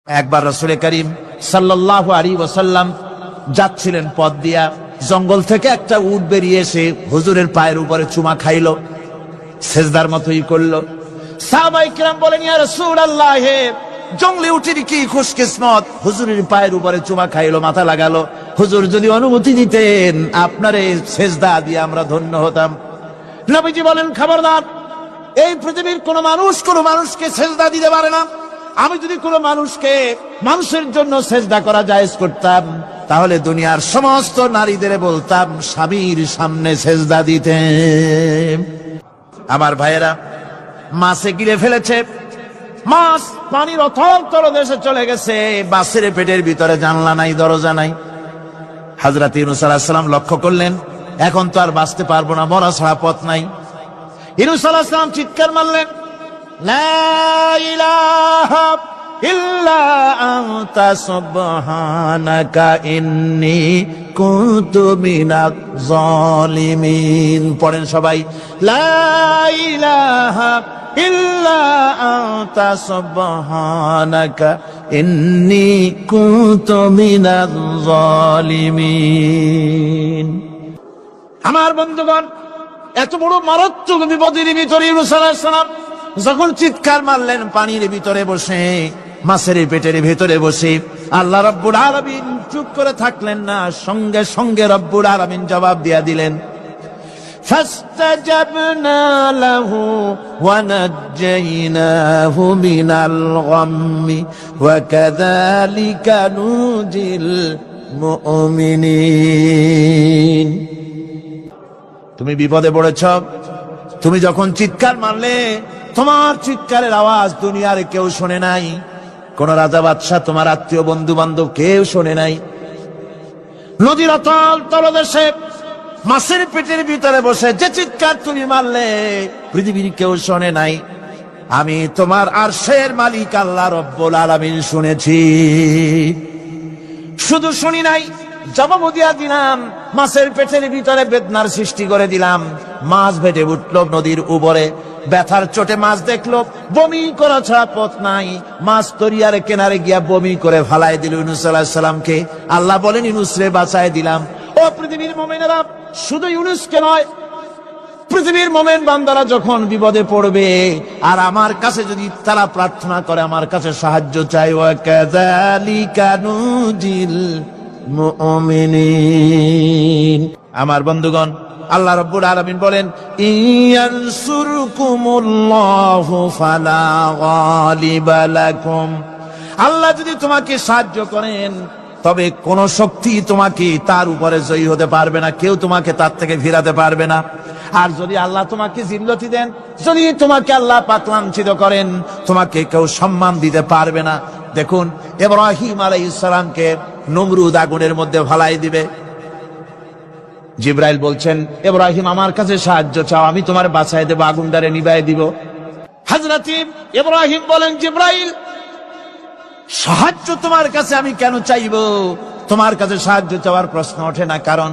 একবার রাসূল করিম সাল্লাল্লাহু আলাইহি ওয়াসাল্লাম যাচ্ছিলেন পথ দিয়া, জঙ্গল থেকে একটা উট বেরিয়ে এসে হুজুরের পায়ের উপরে চুমা খাইলো, সেজদার মতোই করলো। সাহাবায়ে কিরাম বলেন, ইয়া রাসূলুল্লাহ, জঙ্গলি উটের কি খুশকিসমত, হুজুরের পায়ের উপরে চুমা খাইলো, মাথা লাগালো। হুজুর যদি অনুমতি দিতেন আপনার এই সেজদা দিয়ে আমরা ধন্য হতাম। নবীজি বলেন, খবরদার, এই পৃথিবীর কোন মানুষকে সেজদা দিতে পারে না। আমি যদি কোন মানুষের জন্য সেজদা করা জায়েজ করতাম, তাহলে দুনিয়ার সমস্ত নারীদের বলতাম স্বামীর সামনে সেজদা দিতে। আমার ভাইয়েরা, মাছে গিলে ফেলেছে, মাছ পানির অথল তলদেশে চলে গেছে, মাছের পেটের ভিতরে জানলা নাই, দরজা নাই। হযরত ইউনূস আলাইহিস সালাম লক্ষ্য করলেন, এখন তো আর বাঁচতে পারবো না, মরা ছাড়া পথ নাই। ইউনূস আলাইহিস সালাম চিৎকার মারলেন, লা ইলাহা ইল্লা আনতা সুবহানাকা ইন্নী কুনতু মিনাজ জালিমিন। পড়েন সবাই, লা ইলাহা ইল্লা আনতা সুবহানাকা ইন্নী কুনতু মিনাজ জালিমিন। আমার বন্ধুগণ, এত বড় মারাত্মক বিপদের ভিতরে ইউনূস আলাইহিস সালাম যখন চিৎকার মারলেন, পানির ভিতরে বসে, মাছের পেটের ভিতরে বসে, আল্লাহ রাব্বুল আলামিন চুপ করে থাকলেন না, সঙ্গে সঙ্গে রব্বুল আলামিন জবাব দিয়া দিলেন, ফাস্তাজাবনা লাহু ওয়া নাজ্জাইনাহু মিনাল গাম্মি ওয়া কাযালিকা নুজিল মুমিনিন। তুমি বিপদে পড়েছ, তুমি যখন চিৎকার মারলে, তোমার চিৎকারের আওয়াজ দুনিয়ার কেউ শোনে নাই, কোন রাজা বাদশাহ, তোমার আত্মীয় বন্ধু বান্ধব কেউ শোনে নাই। নদীর অতল তলদেশে মাছের পেটের ভিতরে বসে যে চিৎকার তুমি মারলে, পৃথিবীর কেউ শোনে নাই। আমি তোমার আরশের মালিক আল্লাহ রব্বুল আলামিন শুনেছি। শুধু শুনি নাই, জবাব দিয়া দিলাম, মাছের পেটের ভিতরে বেদনার সৃষ্টি করে দিলাম। মাছ ভেটে উঠল নদীর উপরে, ব্যথার চোটে মাছ দেখলো, বমি করা ছাড়া পথ নাই। মাছ তরিয়ার কিনারে গিয়া বমি করে ফালাই দিল ইউনূস আলাইহিস সালামকে। আল্লাহ বলেন, ইউনূস রে বাঁচায় দিলাম। ও পৃথিবীর মুমিনেরা, শুধু ইউনূসকে নয়, পৃথিবীর মুমিন বান্দারা যখন বিপদে পড়বে আর আমার কাছে যদি তারা প্রার্থনা করে, আমার কাছে সাহায্য চাই, ওয়া কাযালিকা নুজিল মুমিনিন। আমার বন্ধুগণ, আল্লাহ রাব্বুল আলামিন বলেন, ইয়ানসুরকুমুল্লাহু ফালা গালিবা লাকুম। আল্লাহ যদি তোমাকে সাহায্য করেন, তবে কোন শক্তি তোমাকে তার উপরে জয়ী হতে পারবে না, কেউ তোমাকে তার থেকে ফিরাতে পারবে না। আর যদি আল্লাহ তোমাকে জিল্লতি দেন, যদি তোমাকে আল্লাহ পাক লাঞ্ছিত করেন, তোমাকে কেউ সম্মান দিতে পারবে না। দেখুন, ইব্রাহিম আলাইহিস সালামকে নমরুদ আগুনের মধ্যে ফালাই দিবে। জিবরাইল বলছেন, ইব্রাহিম আমার কাছে সাহায্য চাও, আমি তোমার বাঁচায় দেব, আগুনটারে নিভায় দিব। হযরত ইব্রাহিম বলেন, জিবরাইল, সাহায্য তোমার কাছে আমি কেন চাইব? তোমার কাছে সাহায্য চাওয়ার প্রশ্ন ওঠে না, কারণ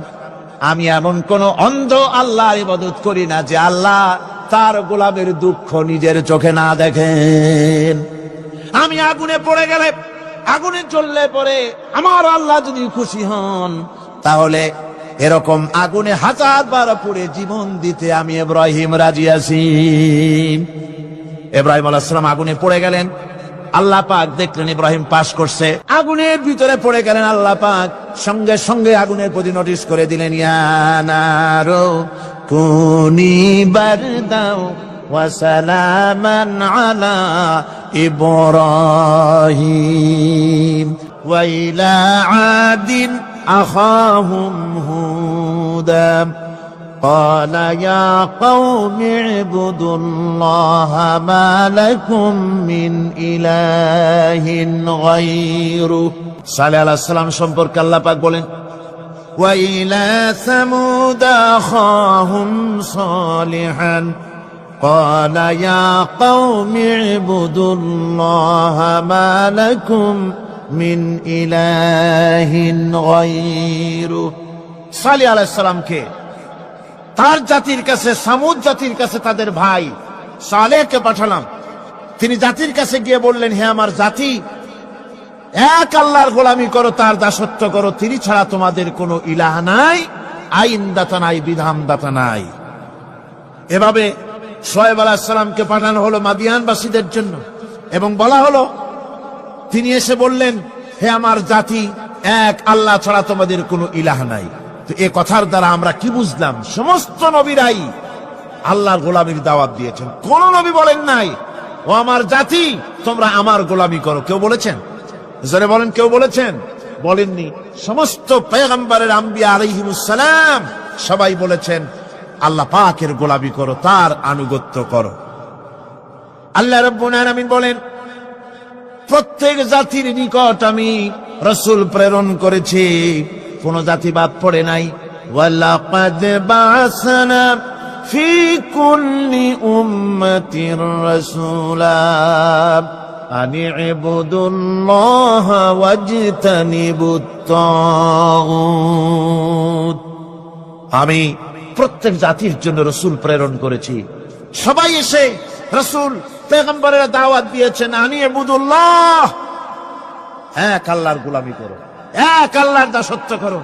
আমি এমন কোন অন্ধ আল্লাহর ইবাদত করি না যে আল্লাহ তার গোলামের দুঃখ নিজের চোখে না দেখেন। আমি আগুনে পড়ে গেলে, আগুনে জ্বললে পরে আমার আল্লাহ যদি খুশি হন, তাহলে এরকম আগুনে 1000 বার পুড়ে জীবন দিতে আমি ইব্রাহিম রাজি আছি। ইব্রাহিম আলাইহিস সালাম আগুনে পড়ে গেলেন, আল্লাহ পাক দেখলেন ইব্রাহিম পাস করছে, আগুনের ভিতরে পড়ে গেলেন। আল্লাহ পাক সঙ্গে সঙ্গে আগুনের প্রতি নোটিশ করে দিলেন, ইয়া নারু কুনি বারদাও ওয়া সালামান আলা ইব্রাহিম ওয়া ইলা আদিন আখাহুম হুদা قال يا قوم اعبدوا الله ما لكم من إله غيره। সালেহ আলাইহিস সালাম সম্পর্কে আল্লাহ পাক বলেন, وإلى ثمود أخاهم صالحا قال يا قوم اعبدوا الله ما لكم من إله غيره। সালেহ আলাইহিস সালামকে তার জাতির কাছে, সামুদ জাতির কাছে তাদের ভাই সালেহকে পাঠালাম। তিনি জাতির কাছে গিয়ে বললেন, হে আমার জাতি, এক আল্লাহর গোলামি করো, তার দাসত্ব করো, তিনি ছাড়া তোমাদের কোনো ইলাহ নাই, আইনদাতা নাই, বিধানদাতা নাই। এভাবে শুআয়ব আলাইহিস সালামকে পাঠানো হলো মাদিয়ানবাসীদের জন্য, এবং বলা হলো, তিনি এসে বললেন, হে আমার জাতি, এক আল্লাহ ছাড়া তোমাদের কোনো ইলাহ নাই। তো এ কথার দ্বারা আমরা কি বুঝলাম? সমস্ত নবীরাই আল্লাহর গোলামির দাওয়াত দিয়েছেন। কোন নবী বলেন নাই, ও আমার জাতি, তোমরা আমার গোলামি করো। কেউ বলেছেন? জোরে বলেন, কেউ বলেছেন? বলেননি। সমস্ত পয়গম্বরের, আম্বিয়া আলাইহিমুস সালাম, সবাই বলেছেন আল্লাহ পাকের গোলামি করো, তার আনুগত্য করো। আল্লাহ রাব্বুল আলামিন বলেন, প্রত্যেক জাতির নিকট আমি রাসূল প্রেরণ করেছি, কোন জাতি বাদ পড়ে নাই। ওয়ালাকাদ বা'সনা ফি কুল্লি উম্মাতির রাসূলা আনি ইবুদুল্লাহ ওয়াজতানিবুত তাগুত। আমি প্রত্যেক জাতির জন্য রাসূল প্রেরণ করেছি। সবাই এসে রাসূল পয়গম্বরের দাওয়াত দিয়েছেন, আনি ইবুদুল্লাহ, এক আল্লাহর গোলামি করো, এক আল্লাহর দাসত্ব করো,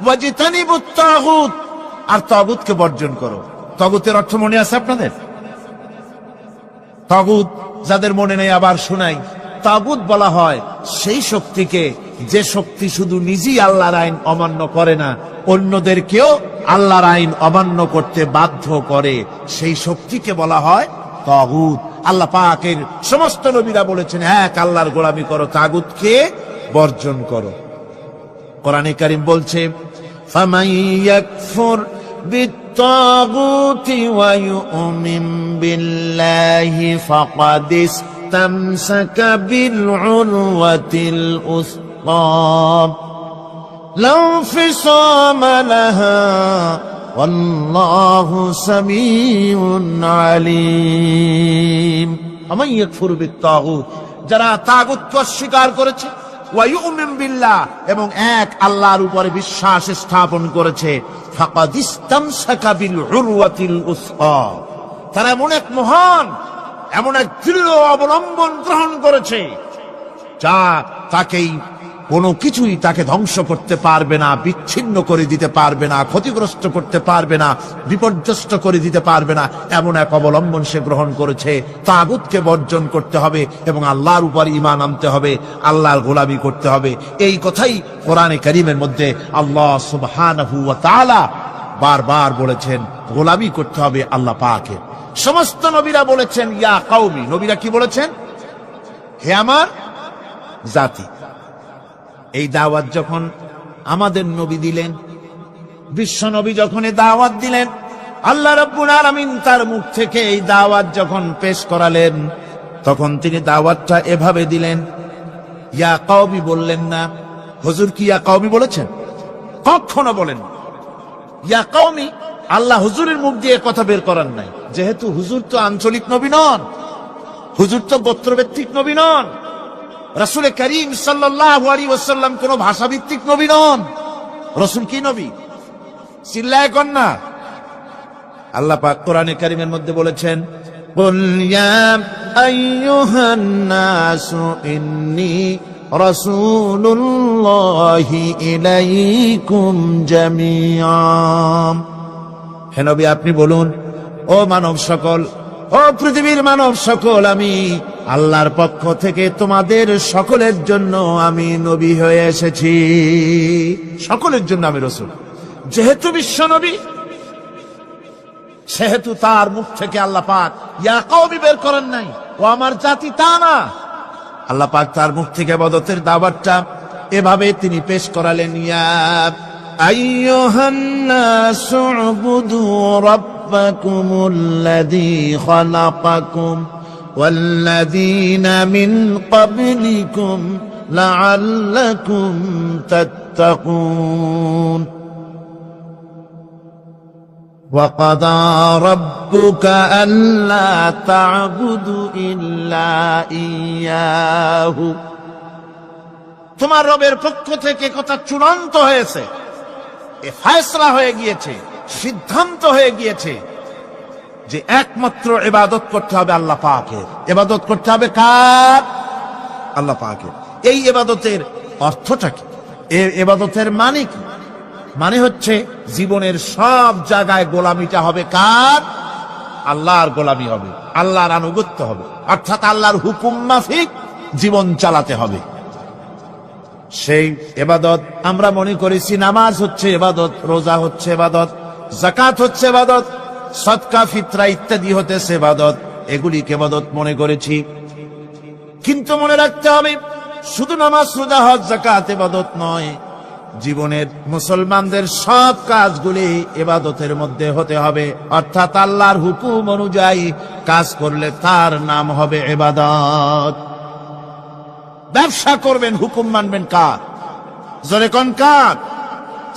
ওয়াজতানিবুত তাগুত, আর তাগুতকে বর্জন করো। তাগুতের অর্থ মনে আছে আপনাদের? তাগুত যাদের মনে নেই আবার শোনাই। তাগুত বলা হয় সেই শক্তিকে, যে শক্তি শুধু নিজেই আল্লাহর আইন অমান্য করে না, অন্যদেরকেও আল্লাহর আইন অমান্য করতে বাধ্য করে, সেই শক্তিকে বলা হয় তাগুত। আল্লাহ পাকের সমস্ত নবীরা বলেছেন, এক আল্লাহর গোলামি করো, তাগুতকে বর্জন করো। কোরআনে কারীম বলছে, ফামান ইয়াকফুর বিত্তাগুতি ওয়া ইউমিন বিল্লাহি ফাকাদ ইসতামসাকা বিল উরওয়াতিল উসকা লা ইনফিসামা লাহা ওয়াল্লাহু সামিউন আলিম। ফামান ইয়াকফুর বিত্তাগুত, যারা তাগুতকে অস্বীকার করেছে, ওয়া ইউমিন বিল্লাহ, এবং এক আল্লাহর উপরে বিশ্বাস স্থাপন করেছে, ফাকাদ ইসতামসাকা বিল উরওয়াতিল উসকা, তারা এমন এক মহান, এমন এক দৃঢ় অবলম্বন গ্রহণ করেছে, যা তাকেই কোনো কিছুই তাকে ধ্বংস করতে পারবে না, বিচ্ছিন্ন করে দিতে পারবে না, ক্ষতিগ্রস্ত করতে পারবে না, বিপর্যস্ত করে দিতে পারবে না, এমন এক অবলম্বন সে গ্রহণ করেছে। তাগুতকে বর্জন করতে হবে এবং আল্লাহর উপর ঈমান আনতে হবে, আল্লাহর গোলামি করতে হবে। এই কথাই কোরআনে কারীমের মধ্যে আল্লাহ সুবহানাহু ওয়া তাআলা বারবার বলেছেন, গোলামি করতে হবে আল্লাহ পাকের। সমস্ত নবীরা বলেছেন ইয়া কওমি। নবীরা কি বলেছেন? হে আমার জাতি। এই দাওয়াত যখন আমাদের নবী দিলেন, বিশ্ব নবী যখন এই দাওয়াত দিলেন, আল্লাহ রাব্বুল আলামিন তার মুখ থেকে এই দাওয়াত যখন পেশ করালেন, তখন তিনি দাওয়াতটা এভাবে দিলেন, ইয়া কওমি বললেন না। হুজুর কি ইয়া কওমি বলেছেন? কখনো বলেন ইয়া কওমি। আল্লাহ হুজুরের মুখ দিয়ে কথা বের করার নাই, যেহেতু হুজুর তো আঞ্চলিক নবী নন, হুজুর তো গোত্রভিত্তিক নবী নন, রাসূল করিম সাল্লাল্লাহু আলাইহি ওয়াসাল্লাম কোন ভাষাভিত্তিক নবী নন। রাসূল কি নবী? চিল্লায় কোন না। আল্লাহ পাক কোরআনে কারীমের মধ্যে বলেছেন, কুল ইয়া আইয়ুহান নাসু ইন্নী রাসূলুল্লাহি ইলাইকুম জামিআ। হে নবী, আপনি বলুন, ও মানব সকল, ও পৃথিবীর মানব সকল, আমি আল্লাহর পক্ষ থেকে তোমাদের সকলের জন্য আমি নবী হয়ে এসেছি। সকলের জন্য আমি রাসূল। যেহেতু বিশ্ব নবী, সেহেতু তার মুখ থেকে আল্লাহ পাক ইয়া কওমি বের করেন নাই, ও আমার জাতি, তা না। আল্লাহ পাক তার মুখ থেকে ইবাদতের দাওয়াতটা এভাবে তিনি পেশ করালেন, ইয়া আইয়ুহান নাসু উবুদু রাব্বাকুমুল্লাযী খালাকাকুম ওয়াল্লাযীনা মিন ক্বাবলিকুম লাআল্লাকুম তাত্তাকুন। وَقَضَى رَبُّكَ أَلَّا تَعْبُدُوا إِلَّا إِيَّاهُ। তোমার রবের পক্ষ থেকে কথা চূড়ান্ত হয়েছে, এ ফয়সালা হয়ে গিয়েছে, সিদ্ধান্ত হয়ে গিয়েছে যে একমাত্র ইবাদত করতে হবে আল্লাহ পাকের। ইবাদত করতে হবে কার? আল্লাহ পাকের। এই ইবাদতের অর্থটা কি? এই ইবাদতের মানে কি? মানে হচ্ছে জীবনের সব জায়গায় গোলামিটা হবে কার? আল্লাহর গোলামি হবে, আল্লাহর আনুগত্য হবে, অর্থাৎ আল্লাহর হুকুম মাফিক জীবন চালাতে হবে। সেই ইবাদত আমরা মনে করেছি নামাজ হচ্ছে ইবাদত, রোজা হচ্ছে ইবাদত, যাকাত হচ্ছে ইবাদত, সদকা ফিতরা ইত্যাদি হতেছে ইবাদত, এগুলিকে ইবাদত মনে করেছি। কিন্তু মনে রাখতে হবে শুধু নামাজ, রোজা, হজ, যাকাত ইবাদত নয়। জীবনের মুসলমানদের সব কাজগুলি ইবাদতের মধ্যে হতে হবে, অর্থাৎ আল্লাহর হুকুম অনুযায়ী কাজ করলে তার নাম হবে ইবাদত। ব্যবসা করবেন, হুকুম মানবেন কার? জোরে কোন কার?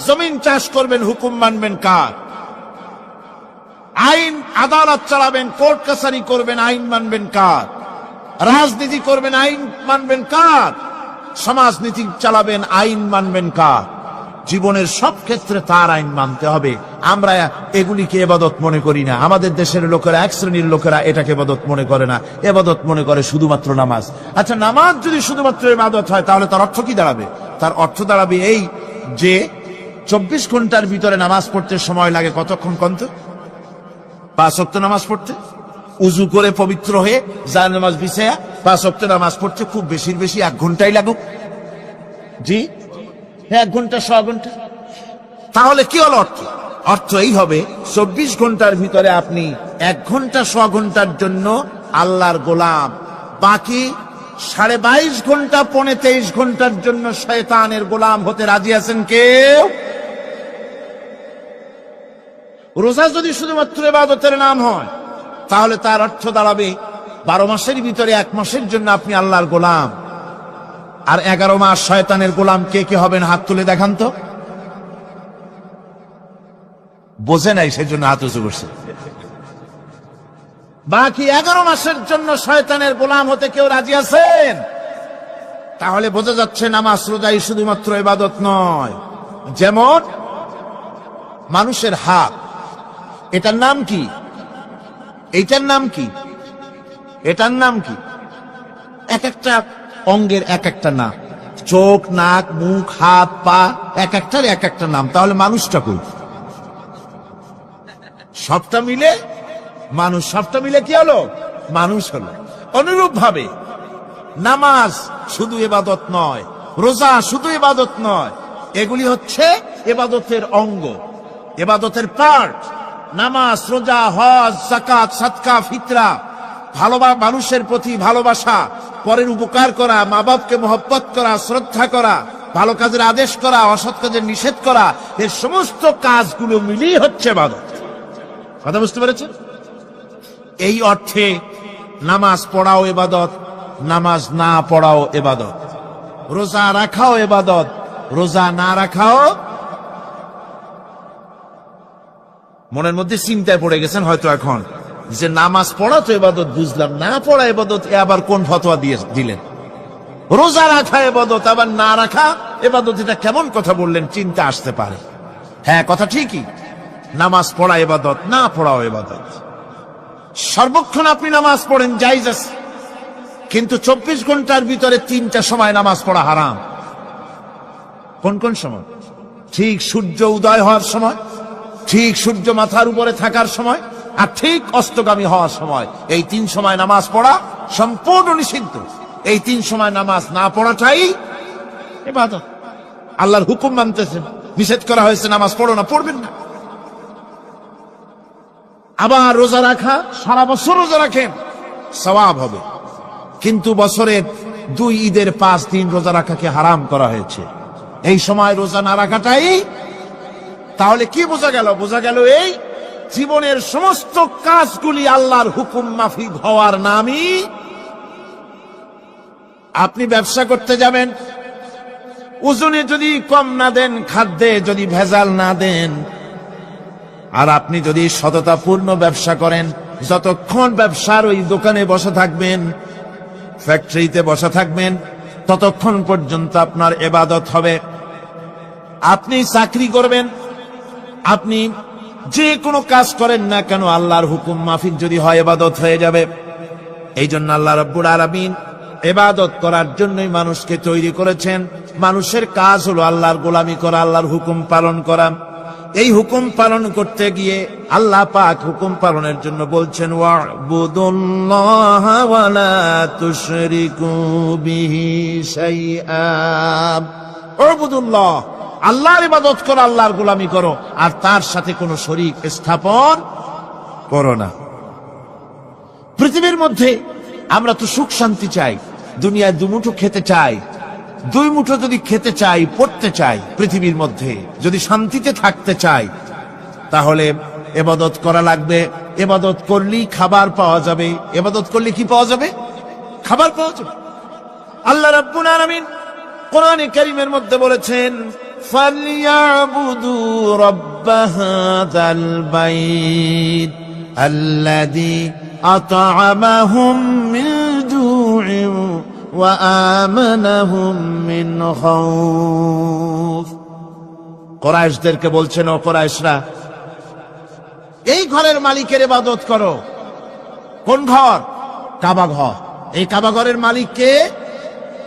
জমিন চাষ করবেন, হুকুম মানবেন কার? আইন আদালত চালাবেন, কোর্ট কাছারি করবেন, আইন মানবেন কার? রাজনীতি করবেন, আইন মানবেন কার? সমাজনীতি চালাবেন, আইন মানবেন কার? জীবনের সব ক্ষেত্রে তার আইন মানতে হবে। আমরা এগুলিকে ইবাদত মনে করি না। আমাদের দেশের লোকেরা, এক শ্রেণীর লোকেরা এটাকে ইবাদত মনে করে না, ইবাদত মনে করে শুধুমাত্র নামাজ। আচ্ছা, নামাজ যদি শুধুমাত্র ইবাদত হয় তাহলে তার অর্থ কি দাঁড়াবে? তার অর্থ দাঁড়াবে এই যে 24 ঘন্টার ভিতরে নামাজ পড়তে সময় লাগে কতক্ষণ? কত? 5 ওয়াক্ত নামাজ পড়তে, উজু করে পবিত্র হয়ে জায়ের নামাজ বিছায়া 5 ওয়াক্ত নামাজ পড়তে খুব বেশির বেশি 1 ঘন্টাই লাগুক। জি, 1 ঘন্টা, 100 ঘন্টা। তাহলে কি হলো অর্থ? অর্থ এই হবে 24 ঘন্টার ভিতরে আপনি 1 ঘন্টা 100 ঘন্টার জন্য আল্লাহর গোলাম, বাকি 22.5 ঘন্টা 23 ঘন্টার জন্য শয়তানের গোলাম হতে রাজি আছেন কেউ? রোজা যদি শুধুমাত্র ইবাদতের নাম হয় তাহলে তার অর্থ দাঁড়াবে 12 মাসের ভিতরে 1 মাসের জন্য আপনি আল্লাহর গোলাম। আর 11 মাস শয়তানের গোলাম কে কে হবেন? হাত তুলে দেখান তো। বোঝে নাই সেজন্য হাত উঁচু করছে। বাকি 11 মাসের জন্য শয়তানের গোলাম হতে কেউ রাজি আছেন? তাহলে বোঝা যাচ্ছে নামাজ রোজাই শুধুমাত্র ইবাদত নয়। যেমন মানুষের হাত, এটার নাম কি? এইটার নাম কি? এটার নাম কি? এক একটা অঙ্গের এক একটা নাম। চোখ, নাক, মুখ, হাত, পা, এক একটার এক একটা নাম। তাহলে মানুষটা কই? সবটা মিলে মানুষ। সবটা মিলে কি হলো? মানুষ হলো। অনুরূপ ভাবে নামাজ শুধু ইবাদত নয়, রোজা শুধু ইবাদত নয়, এগুলি হচ্ছে ইবাদতের অঙ্গ, ইবাদতের পার্ট। নামাজ, রোজা, হজ, যাকাত, সাদকা, ফিতরা, মানুষের প্রতি ভালোবাসা, পরের উপকার করা, মা বাপকে মহব্বত করা, শ্রদ্ধা করা, ভালো কাজের আদেশ করা, অসৎ কাজের নিষেধ করা, এর সমস্ত কাজগুলো মিলিয়ে হচ্ছে ইবাদত। কথা বুঝতে পেরেছেন? এই অর্থে নামাজ পড়াও ইবাদত, নামাজ না পড়াও ইবাদত। রোজা রাখাও ইবাদত, রোজা না রাখাও। মনের মধ্যে চিন্তায় পড়ে গেছেন হয়তো এখন যে নামাজ পড়া তো ইবাদত বুঝলাম, না পড়া ইবাদত, এ আবার কোন ফতোয়া দিলেন? রোজা রাখা ইবাদত, আবার না রাখা ইবাদত, এটা কেমন কথা বললেন? চিন্তা আসতে পারে। হ্যাঁ, কথা ঠিকই। নামাজ পড়া ইবাদত, না পড়াও ইবাদত। সর্বক্ষণ আপনি নামাজ পড়েন, জায়েজ আছে, কিন্তু 24 ঘন্টার ভিতরে 3টা সময় নামাজ পড়া হারাম। কোন কোন সময়? ঠিক সূর্য উদয় হওয়ার সময়, ঠিক সূর্য মাথার উপরে থাকার সময়, আর ঠিক অস্তগামী হওয়ার সময়। এই 3 সময় নামাজ পড়া সম্পূর্ণ নিষিদ্ধ। এই 3 সময় নামাজ না পড়াটাই ইবাদত। আল্লাহর হুকুম মানতেছেন, নিষেধ করা হয়েছে নামাজ পড়ো না, পড়বেন না। আবার রোজা রাখা, সারা বছর রোজা রাখেন, সওয়াব হবে, কিন্তু বছরের 2 ঈদের 5 দিন রোজা রাখাকে হারাম করা হয়েছে। এই সময় রোজা না রাখাটাই। তাহলে কি বোঝা গেল? বোঝা গেল এই জীবনের সমস্ত কাজগুলি আল্লাহর হুকুম মাফিক হওয়ার নামই। আপনি ব্যবসা করতে যাবেন, ওজনে যদি কম না দেন, খাদ্যে যদি ভেজাল না দেন, আর আপনি যদি সততাপূর্ণ ব্যবসা করেন, যতক্ষণ ব্যবসার ওই দোকানে বসে থাকবেন, ফ্যাক্টরিতে বসে থাকবেন, ততক্ষণ পর্যন্ত আপনার ইবাদত হবে। আপনি চাকরি করবেন, আপনি যে কোনো কাজ করেন না কেন, আল্লাহর হুকুম মাফিক যদি হয় ইবাদত হয়ে যাবে। এই জন্য আল্লাহ রাব্বুল আলামিন ইবাদত করার জন্যই মানুষকে তৈরি করেছেন। মানুষের কাজ হলো আল্লাহর গোলামি করা, আল্লাহর হুকুম পালন করা। এই হুকুম পালন করতে গিয়ে আল্লাহ পাক হুকুম পালনের জন্য বলছেন ওয়া'বুদুল্লাহা ওয়া লা তুশরিকু বিহি শাইআ। উ'বুদুল্লাহ, আল্লাহর ইবাদত করো, আল্লাহর গোলামি করো, আর তার সাথে কোনো শরীক স্থাপন করো না। পৃথিবীর মধ্যে আমরা তো সুখ শান্তি চাই, দুনিয়ায় দুমুঠো খেতে চাই। দুই মুঠো যদি খেতে চাই, পড়তে চাই, পৃথিবীর মধ্যে যদি শান্তিতে থাকতে চাই, তাহলে ইবাদত করা লাগবে। ইবাদত করলেই খাবার পাওয়া যাবে। ইবাদত করলে কি পাওয়া যাবে? খাবার পাওয়া যাবে। আল্লাহ রাব্বুল আলামিন কোরআনে কারীমের মধ্যে বলেছেন ফালইয়াবুদু রাব্ব হাযাল বাইত আল্লাযী আত'আমাহুম মিন জু'ইন ওয়া আমানাহুম মিন খাউফ। কুরাইশদেরকে বলছেন, ও কুরাইশরা, এই ঘরের মালিকের ইবাদত করো। কোন ঘর? কাবা ঘর। এই কাবা ঘরের মালিক কে?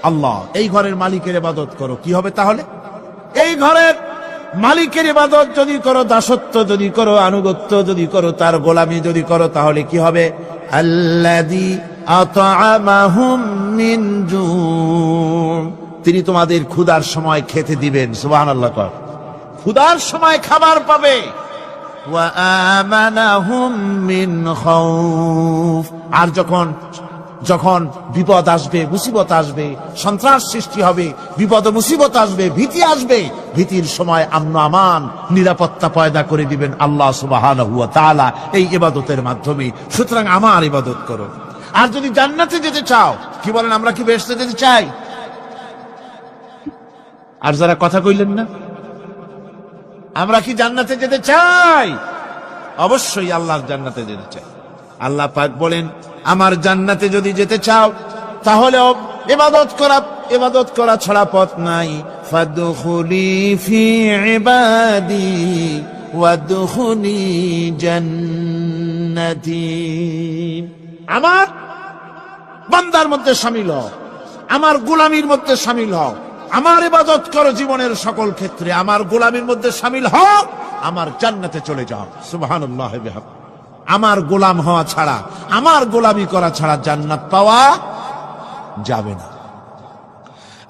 আল্লাহ। এই ঘরের মালিকের ইবাদত করো। কি হবে তাহলে? এই ঘরের মালিকের ইবাদত যদি করো, দাসত্ব যদি করো, আনুগত্য যদি করো, তার গোলামি যদি করো, তাহলে কি হবে? আল্লাযী আত'আমাহুম মিন জু', তিনি তোমাদের ক্ষুধার সময় খেতে দিবেন। সুবহানাল্লাহ। ক্ষুধার সময় খাবার পাবে। ওয়া আমানাহুম মিন খাউফ, আর যখন বিপদ আসবে, মুসিবত আসবে, সন্ত্রাস সৃষ্টি হবে, বিপদ মুসিবত আসবে, ভীতি আসবে, ভীতির সময় আমন আমান, নিরাপত্তা পয়দা করে দিবেন আল্লাহ সুবহানাহু ওয়া তাআলা এই ইবাদতের মাধ্যমে। সুতরাং আমার ইবাদত করো। আর যদি জান্নাতে যেতে চাও, কি বলেন, আমরা কি বেহেশতে যেতে চাই? আর যারা কথা কইলেন না, আমরা কি জান্নাতে যেতে চাই? অবশ্যই আল্লাহর জান্নাতে যেতে চাই। আল্লাহ পাক বলেন, আমার জান্নাতে যদি যেতে চাও, তাহলে ইবাদত করা ছাড়া পথ নাই। ফাদখুলি ফি ইবাদি ওয়াদখুলি জান্নাতি। আমার বান্দার মধ্যে শামিল হও, আমার গোলামির মধ্যে শামিল হও। আমার ইবাদত করো জীবনের সকল ক্ষেত্রে, আমার গোলামির মধ্যে শামিল হও, আমার জান্নাতে চলে যাও। সুবহানাল্লাহ। আমার গোলাম হওয়া ছাড়া, আমার গোলামি করা ছাড়া জান্নাত পাওয়া যাবে না।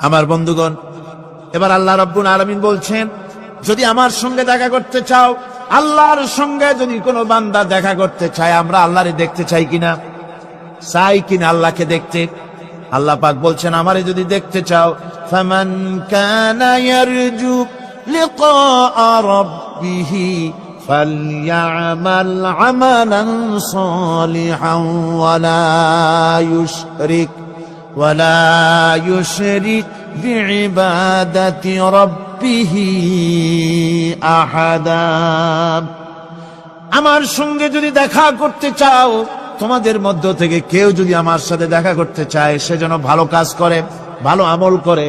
আমার বন্ধুগণ, এবার আল্লাহ রাব্বুল আলামিন বলছেন, যদি আমার সঙ্গে দেখা করতে চাও, আল্লাহর সঙ্গে যদি কোনো বান্দা দেখা করতে চায়, আমরা আল্লাহরে দেখতে চাই কিনা? চাই কিনা আল্লাহকে দেখতে? আল্লাহ পাক বলছেন, আমারে যদি দেখতে চাও, ফামান কানা ইয়ারজু লিকা রাব্বিহি ফালইয়ামাল আমালান সালিহান ওয়ালা ইউশরিক বিইবাদাতি রাব্বিহি আহাদা। আমার সঙ্গে যদি দেখা করতে চাও, তোমাদের মধ্য থেকে কেউ যদি আমার সাথে দেখা করতে চায়, সে যেন ভালো কাজ করে, ভালো আমল করে,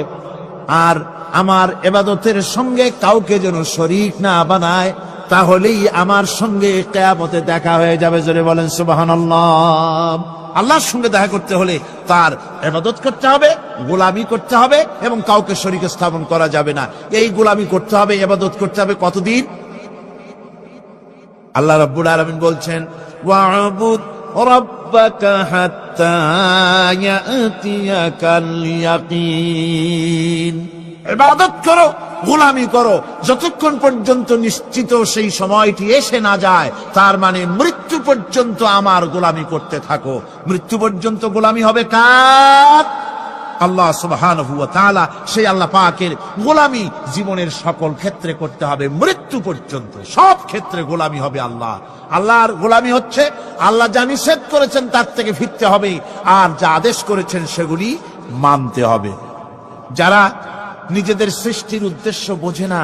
আর আমার ইবাদতের সঙ্গে কাউকে যেন শরীক না বানায়, তাহলেই আমার সঙ্গে কিয়ামতে দেখা হয়ে যাবে। জোরে বলেন সুবহানাল্লাহ। আল্লাহর সঙ্গে দেখা করতে হলে তার ইবাদত করতে হবে, গোলামি করতে হবে, এবং কাউকে শরীক স্থাপন করা যাবে না। এই গোলামি করতে হবে, ইবাদত করতে হবে কতদিন? আল্লাহ রাব্বুল আলামিন বলছেন, ওয়া'বুদ রাব্বাকা হাত্তা ইয়াতিয়াকাল ইয়াকিন। ইবাদত করো, গোলামি করো, যতক্ষণ পর্যন্ত নিশ্চিত সেই সময়টি এসে না যায়, তার মানে মৃত্যু পর্যন্ত আমার গোলামি করতে থাকো। মৃত্যু পর্যন্ত গোলামি হবে কার? আল্লাহ সুবহানাহু ওয়া তাআলা। সেই আল্লাহ পাকের গোলামি জীবনের সকল ক্ষেত্রে করতে হবে, মৃত্যু পর্যন্ত সব ক্ষেত্রে গোলামি হবে আল্লাহ। আল্লাহর গোলামি হচ্ছে আল্লাহ যা নিষেধ করেছেন তার থেকে ফিরতে হবে, আর যা আদেশ করেছেন সেগুলি মানতে হবে। যারা নিজেদের সৃষ্টির উদ্দেশ্য বোঝে না,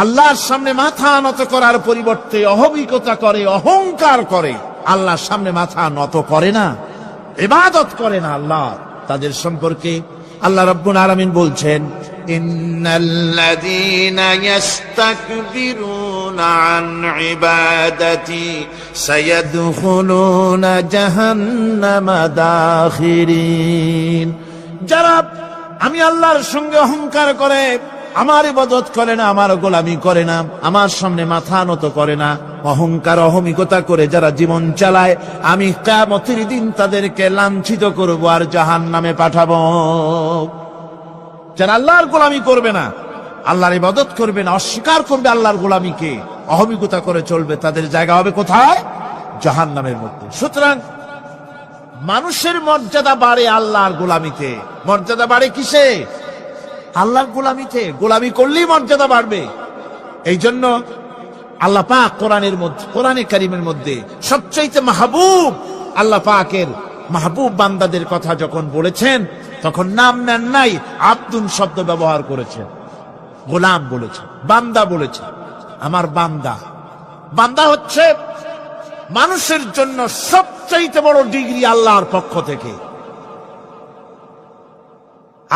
আল্লাহর সামনে মাথা নত করার পরিবর্তে অহমিকতা করে, অহংকার করে, আল্লাহর সামনে মাথা নত করে না, ইবাদত করে না আল্লাহ, তাদের সম্পর্কে আল্লাহ রাব্বুল আলামিন বলছেন, ইন্নাল্লাযীনা ইস্তাকবিরুনা عن عبادتي سيدخلون جهنم داخرين যারা আমি আল্লাহর সঙ্গে অহংকার করে আমার ইবাদত করে না, আমার গোলামি করে না, আমার সামনে মাথা নত করে না, অহংকার অহমিকতা করে যারা জীবন চালায়, আমি কিয়ামতের দিন তাদেরকে লাঞ্ছিত করব আর জাহান্নামে পাঠাবো। যারা আল্লাহর গোলামি করবে না, আল্লাহর ইবাদত করবে না, অস্বীকার করবে আল্লাহর গোলামিকে, অহমিকতা করে চলবে, তাদের জায়গা হবে কোথায়? জাহান্নামের মধ্যে। সুতরাং মানুষের মর্যাদা বাড়ে আল্লাহর গোলামিতে। মর্যাদা বাড়ে কিসে? আল্লাহর গোলামিতে। গোলামি করলেই মর্যাদা বাড়বে। এই জন্য আল্লাহ পাক কোরআনের মধ্যে, কোরআনে কারীমের মধ্যে সবচাইতে মাহবুব, আল্লাহ পাকের মাহবুব বান্দাদের কথা যখন বলেছেন তখন নাম নেন নাই, আব্দুন শব্দ ব্যবহার করেছেন, গোলাম বলেছেন, বান্দা বলেছেন। আমার বান্দা। বান্দা হচ্ছে মানুষের জন্য সবচাইতে বড় ডিগ্রি আল্লাহর পক্ষ থেকে।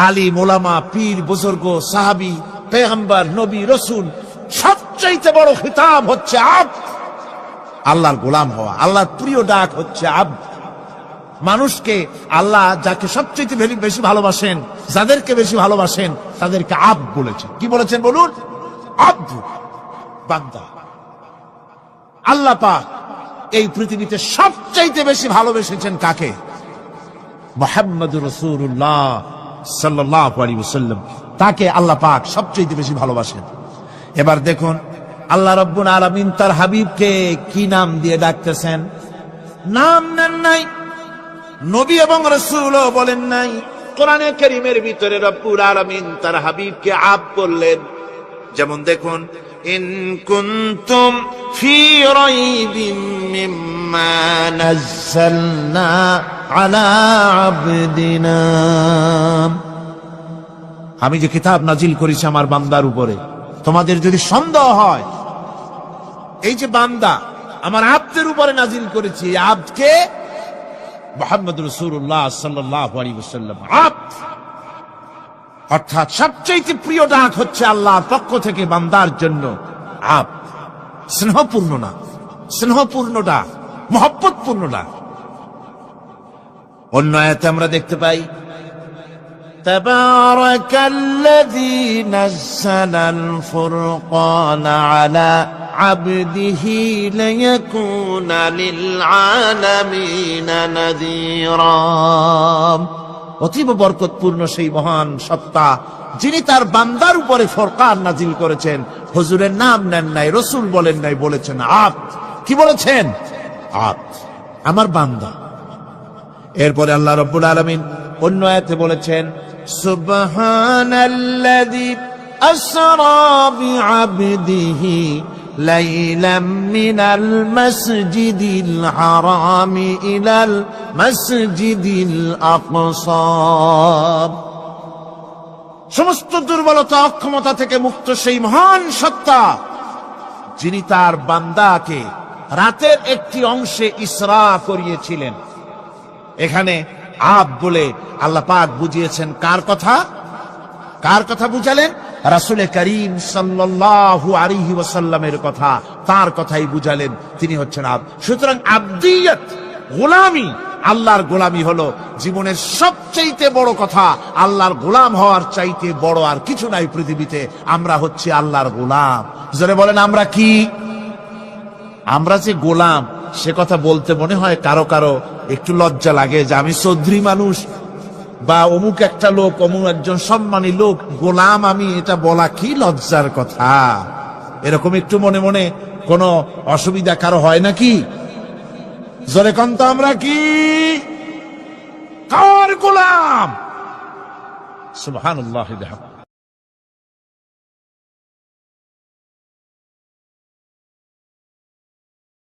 আলিম, ওলামা, পীর, বুজুর্গ, সাহাবী, পেগম্বর, নবী, রসুল, সবচাইতে বড় খিতাব হচ্ছে আব্দ। আল্লাহর গোলাম হওয়া, আল্লাহর প্রিয় ডাক হচ্ছে আব্দ। মানুষকে আল্লাহ যাকে সবচাইতে বেশি ভালোবাসেন, যাদেরকে বেশি ভালোবাসেন, তাদেরকে আব্দ বলেছেন। কি বলেছেন বলুন? আব্দ, বান্দা। আল্লাহ পাক এই পৃথিবীতে সবচাইতে বেশি ভালোবেসেছেন কাকে? মুহাম্মদুর রাসূলুল্লাহ সাল্লাল্লাহু আলাইহি ওয়াসাল্লাম। তাকে আল্লাহ পাক সবচাইতে বেশি ভালোবাসেন। এবার দেখুন আল্লাহ রাব্বুল আলামিন তার হাবিবকে কি নাম দিয়ে ডাকতেছেন? নাম নেন নাই, নবী এবং রাসূলও বলেন নাই। কোরআনে কারীমের ভিতরে রব্বুল আলামিন তার হাবিবকে আব্দ বললেন। যেমন দেখুন, ইন কুনতুম ফি রাইবিম মিম্মা নাযালনা আলা আবদিনা, আমি যে কিতাব নাজিল করেছি আমার বান্দার উপরে, তোমাদের যদি সন্দেহ হয়, এই যে বান্দা আমার আব্দের উপরে নাজিল করেছি, এই আব্দকে মুহাম্মদ রাসূলুল্লাহ সাল্লাল্লাহু আলাইহি ওয়াসাল্লাম আব্দ, অর্থাৎ সবচেয়ে প্রিয় ডাক হচ্ছে আল্লাহর পক্ষ থেকে বান্দার জন্য আব্দ। স্নেহপূর্ণ না, স্নেহপূর্ণ ডাক, মহব্বতপূর্ণ ডাক। অন্য আয়াতে আমরা দেখতে পাই, তাবারাকাল্লাযী নাযালাল ফুরকানা আলা আবদিহি লিয়াকুনা লিল আলামিনা নাযীরা। অতীব বরকতপূর্ণ সেই মহান সত্তা যিনি তার বান্দার উপরে ফুরকান নাজিল করেছেন। হুজুরের নাম নেন নাই, রসুল বলেন নাই, বলেছেন আব্দ। কি বলেছেন? আব্দ, আমার বান্দা। এরপরে আল্লাহ রাব্বুল আলামিন অন্য আয়াতে বলেছেন, সুবহানাল্লাযী আসরা বিআবদিহি লাইলাম মিনাল মাসজিদিল হারামি ইলাল মাসজিদিল আকসা। সমস্ত দুর্বলতা, অক্ষমতা থেকে মুক্ত সেই মহান সত্তা যিনি তার বান্দাকে রাতের একটি অংশে ইসরা করিয়েছিলেন। এখানে আব বলে আল্লাহ পাক বুঝিয়েছেন কার কথা? কার কথা বুঝালেন? রাসূল করিম সাল্লাল্লাহু আলাইহি ওয়াসাল্লামের কথা, তার কথাই বুঝালেন। তিনি হচ্ছেন আব। সুতরাং আবদিয়ত, গোলামি, আল্লাহর গোলামি হলো জীবনের সবচাইতে বড় কথা। আল্লাহর গোলাম হওয়ার চাইতে বড় আর কিছু নাই পৃথিবীতে। আমরা হচ্ছে আল্লাহর গোলাম। জোরে বলেন আমরা কি? আমরা যে গোলাম, সে কথা বলতে মনে হয় কারো কারো একটু লজ্জা লাগে যে আমি চৌধুরী মানুষ বা অমুক একটা লোক, অমুক একজন সম্মানী লোক, গোলাম আমি, এটা বলা কি লজ্জার কথা। এরকম একটু মনে মনে কোনো অসুবিধা কারো হয় নাকি? জোরে কোন তো আমরা কি? কার গোলাম? সুবহানাল্লাহ।